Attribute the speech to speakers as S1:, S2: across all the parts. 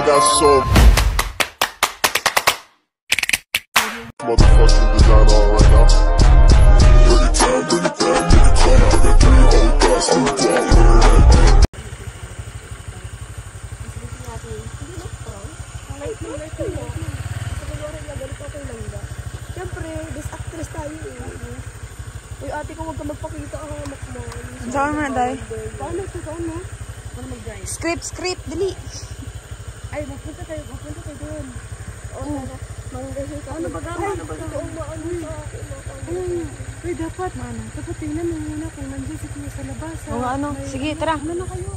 S1: got some motherfucking design on right now. Bring it down, bring it down, bring it down. I got 3 old thoughts in the dark.
S2: Siyempre, best actress tayo eh. Uy, ate ko, huwag ka magpakita ang hamak mo.
S3: Saan mo na, Day?
S2: Paano ito? Paano? Paano mag-drive?
S3: Script, dali.
S2: Ay, magpunta tayo doon. Oo, manggahin ka. Ano ba gano'n? Ano ba gano'n? Oo, maano sa akin. Uy, dapat tingnan mo muna kung nandiyan si Kuya sa labas.
S3: Oo, ano? Sige, tara.
S2: Ano na kayo?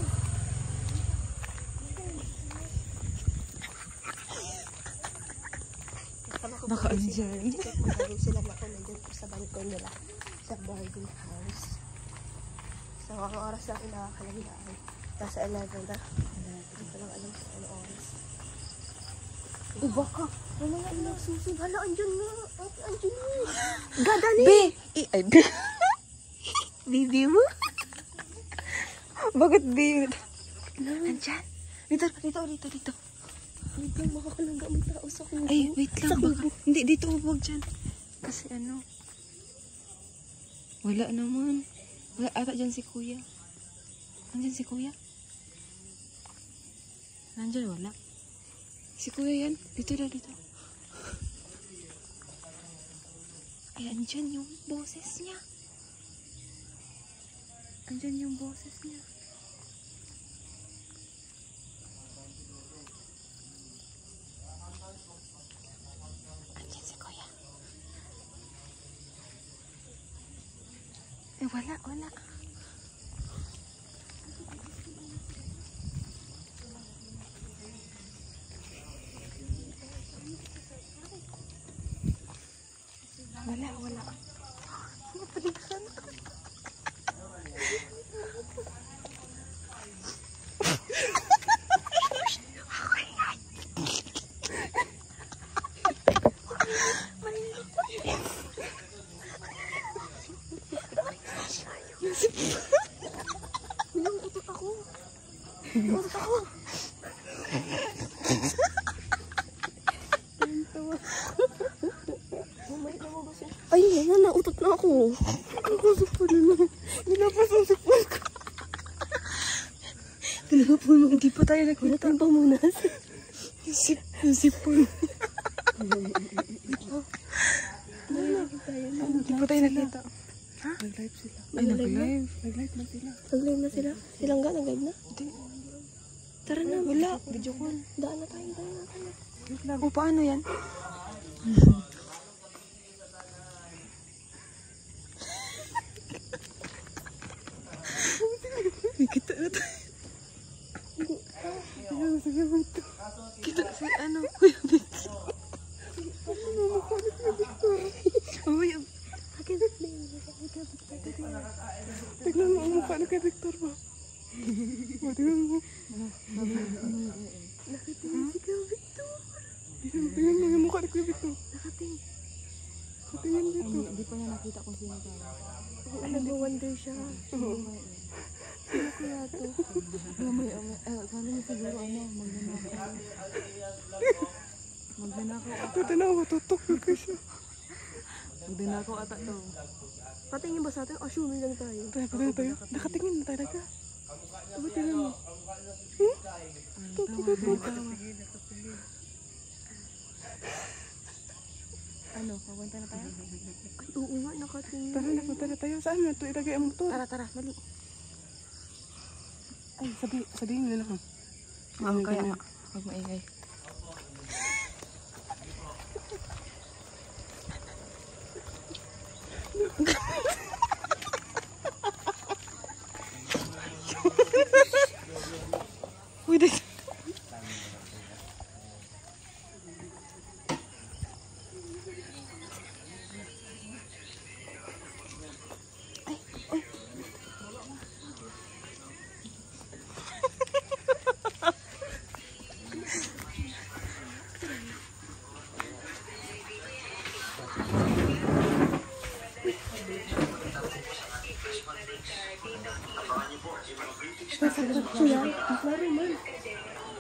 S3: Baka andyan.
S2: Sila na ako nandun sa balcon nila. Sa boarding house. So, ang oras na kinakalangaan. Nasa 11 na. Hindi ko lang alam sa ano oras. Baka. Ano nga ina, susi. Hala, andyan nga. Andyan nga. Gadali.
S3: Ay, B. Bibi mo? Bakit B? Andyan. Dito.
S2: Wait lang, makakalangga may tao sa kubo.
S3: Ay, wait lang. Baka. Hindi, dito huwag dyan. Kasi ano. Wala naman. Wala ata dyan si Kuya. Nandyan si Kuya? Nandyan, wala. Si Kuya yan. Dito. Ay, andyan yung boses niya. Andyan yung boses niya. Andyan si Kuya. Eh, wala. Wala. Napaligsan.
S2: Utot ako. Ay, nautot na ako. Kakasok pa na. Pinapasasok pa ko. Pinapasok mo.
S3: Hindi pa tayo nakita.
S2: Ang pamunas.
S3: Yung sipon. Hindi pa tayo nakita. Ha?
S2: Nag-live sila.
S3: Ay, nag-live.
S2: Nag-live na sila. Silang ga, nag-live na?
S3: Hindi.
S2: Tara na.
S3: Wala. Video call.
S2: Daan na tayo.
S3: O, paano yan? Kita na tayo. Kita si ano, Kuya Victor. Uy,
S2: tignan mo ang mukha na kay Victor ba? Tignan mo. Nakatingin si Kuya Victor. Tignan mo yung mukha ni Kuya Victor. Nakatingin. Nakatingin dito.
S3: Hindi pa niya nakita kung sino tayo.
S2: Nag-wonder siya. Sino kaya to?
S3: Kala niya siguro magnanakaw.
S2: Tatanawa, tutok ko siya.
S3: Magnanakaw ata to.
S2: Patingin ba sa atin? Assuming lang tayo.
S3: Tayo.
S2: Nakatingin na talaga. Aba, tingin mo.
S3: Ano, papunta na tayo?
S2: Ay, oo nga, nakatingin.
S3: Tara, napunta na tayo. Saan na ito? Ilagay ang motor.
S2: Tara, mali.
S3: Ay, sabihin mo na lang. Kaya nga. Huwag maingay. Uy, dito.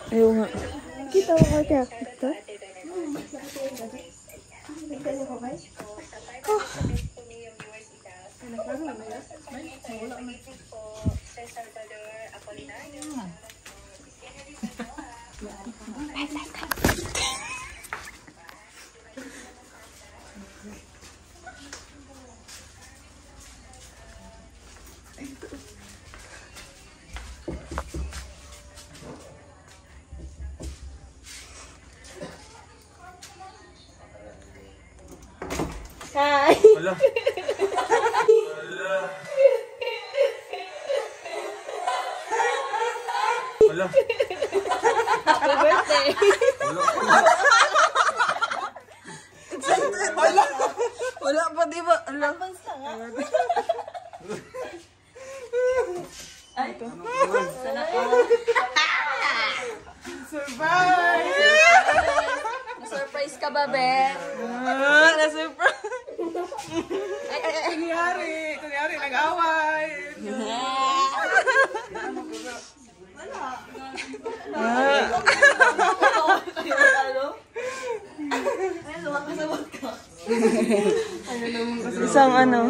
S3: Ayaw nga.
S2: Kita ko kaya kita. Hi!
S4: Wala. Wala.
S2: Happy birthday!
S3: Wala pa, di ba? Wala.
S2: Advance ka nga.
S3: Ay, sana all. Na-surprise ka ba, Be?
S2: Na-surprise! Kunyari, nag-away.
S3: Isang ano?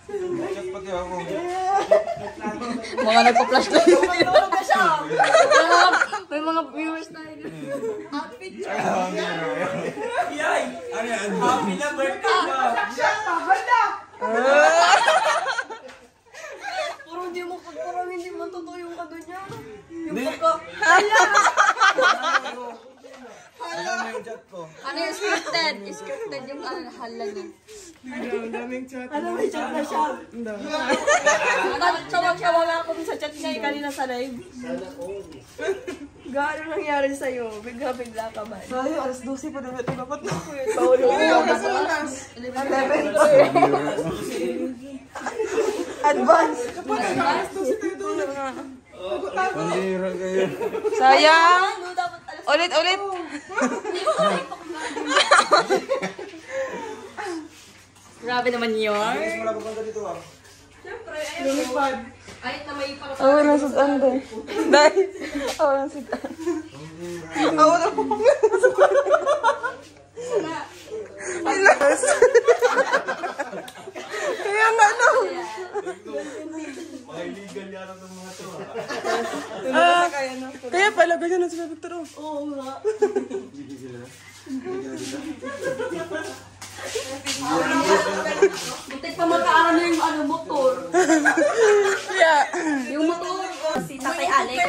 S4: Check pati ako.
S3: Mga nagpa-flashlight. May mga viewers tayo.
S4: Yay! Ano yan? Happy na birthday ba?
S2: Puro hindi mo totoo yung ano niya.
S4: Hindi. Ano na yung chat ko?
S3: Ano yung scripted? Scripted yung hala niya.
S2: Ano, may chat na siya. Tawag-tawag ako sa chat niya kanina sa live. Gaano nangyari sa'yo? Bigla-bigla ka ba?
S3: Sayo, alas 12 pa dapat dapat na.
S2: Paulo. Advance.
S4: Pandira kayo.
S3: Sayang! Ulit! Grabe naman yun.
S4: Wala pa pang dito ah.
S2: Kahit na may pang...
S3: Oo, nasa saan doon? Dahil, oo, nasa saan. Oo, Ilas. Kaya nga, no.
S4: Mga illegal yata ng mga to
S3: Kaya pala, ganyan ang sabi Victor.
S2: Oo nga. Butik pa magkaaral na yung ano, motor.
S3: Yeah.
S2: Yung motor. Si Tatay Alex.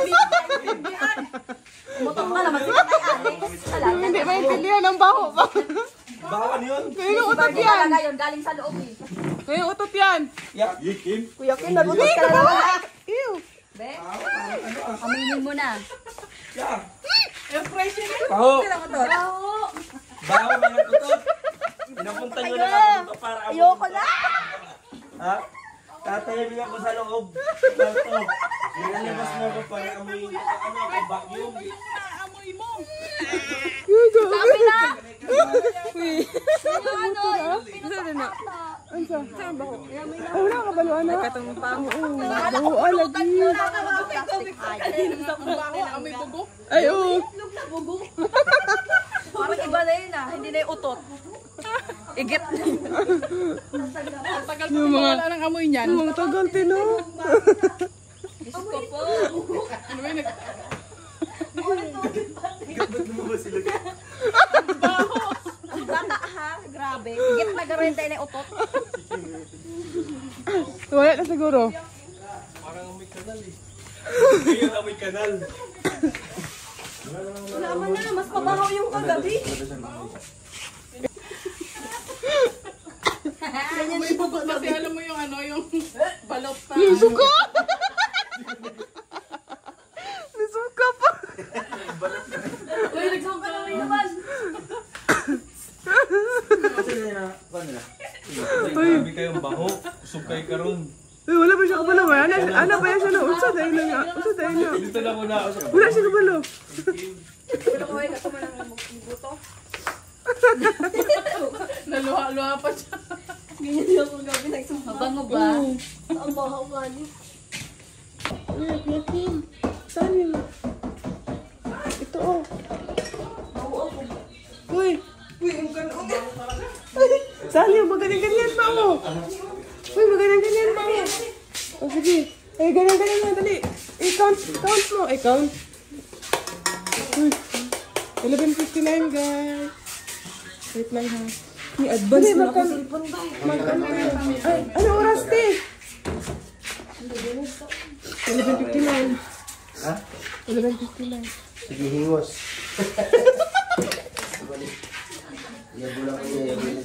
S2: Motor nga naman si Tatay Alex. Talaga.
S3: Hindi maintindihan ang baho pa.
S4: Bawan yun.
S3: Kaya utot
S2: Barbie
S3: yan.
S2: talaga yun, galing sa loob eh.
S3: Kaya utot yan.
S4: Yikim.
S2: Kuya Kim, nagutot ka na naman.
S3: Ew.
S2: Be, aminin mo na.
S4: Paho.
S2: Oo.
S4: Bawan mga tutot. Pinapunta nyo lang ako dito para ako.
S2: Ayoko na.
S4: Ha? Tatayabing ako sa loob. Balto. Nilalabas mo ako para amoy. Ano ako, vacuum.
S2: Sabi na.
S3: Ay, wala ka balo, ano? Nagkatumpang. Oo, bahuan lagi. Ay, oo.
S2: Parang iba na yun ah, hindi na yung utot. Igit na yun.
S3: Yung mga... Wala nang amoy niyan. Yung mga tagal, tino.
S2: Diyos ko po. Ang bata ha, grabe. Igit na gawin tayo na yung utot.
S3: Wala na siguro.
S4: Parang amoy kanal eh. Ngayon amoy kanal.
S2: Wala man na, mas pabahaw yung kagabi.
S5: May bubog kasi alam mo yung ano, yung balot na.
S3: Suka! Nasuka pa.
S2: Uy, nagsawag ka naman naman.
S4: Kasi nila, paano nila? Grabe kayong baho. Sukay ka ron.
S3: Uy, wala pa siya kabalo. Ano ba yan siya na? Unsa dahil na nga. Unsa dahil na.
S4: Dito lang muna ako.
S3: Wala siya kabalo.
S2: Pero kaway na ka man ang buto.
S5: Naluha-luha pa siya.
S2: Ganyan yung kung gabi nagsawag.
S3: Mabango ba?
S2: Ang bahaw nga ni.
S3: Kuya Kim. Saan yun? Ito oh.
S2: Uy, magalang-ganyan mo. O, sige. Ay, ganyan-ganyan mo. Dali. I-count mo. I-count. 11:59, guys. Wait lang, ha. I-advance na ako. Mag-ano tayo. Ay, ano oras, te? 11:59.
S4: Ha?
S2: 11:59.
S4: Sige, hingos. Yabulang ko niya, yabulang.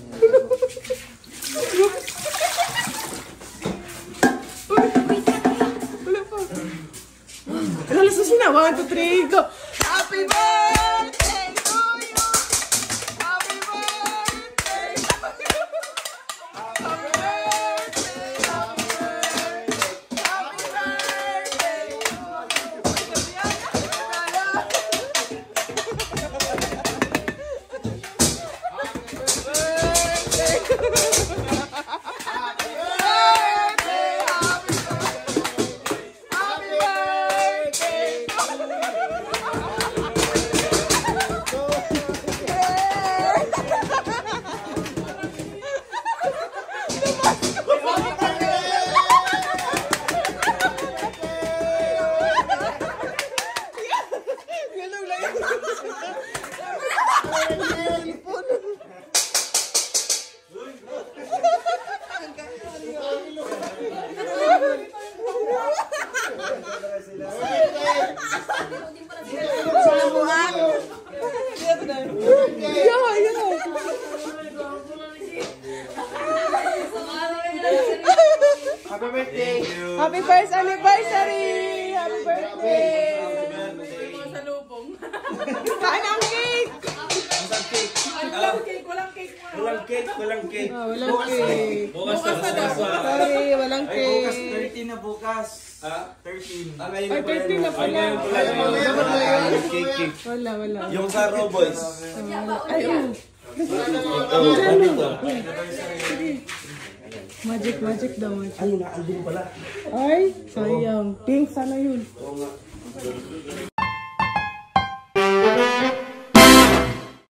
S2: Wala pa. Alas na sila. 1, 2, 3, go. Happy birthday to you. Happy birthday to you. Happy birthday. Happy birthday. Happy birthday.
S4: Happy birthday!
S2: Happy first anniversary! Happy birthday!
S5: Sa lubong.
S2: Kain ang cake!
S5: Walang cake, walang cake.
S4: Walang cake, walang cake.
S2: Ah, walang cake.
S4: Bukas na.
S2: Sorry, walang
S4: Ay, bukas,
S2: cake.
S4: 13 na bukas. Ha? 13. Ah, ngayon
S2: Ay, 13 na pala.
S4: Ngayon pala. Cake.
S2: Wala.
S4: Yung sa Roboys.
S2: Ay, oh.
S4: Oh, ano to?
S2: Magic daw.
S4: Ay, naandun pala.
S2: Ay, sayang. Pink sana yun.
S4: Oo nga.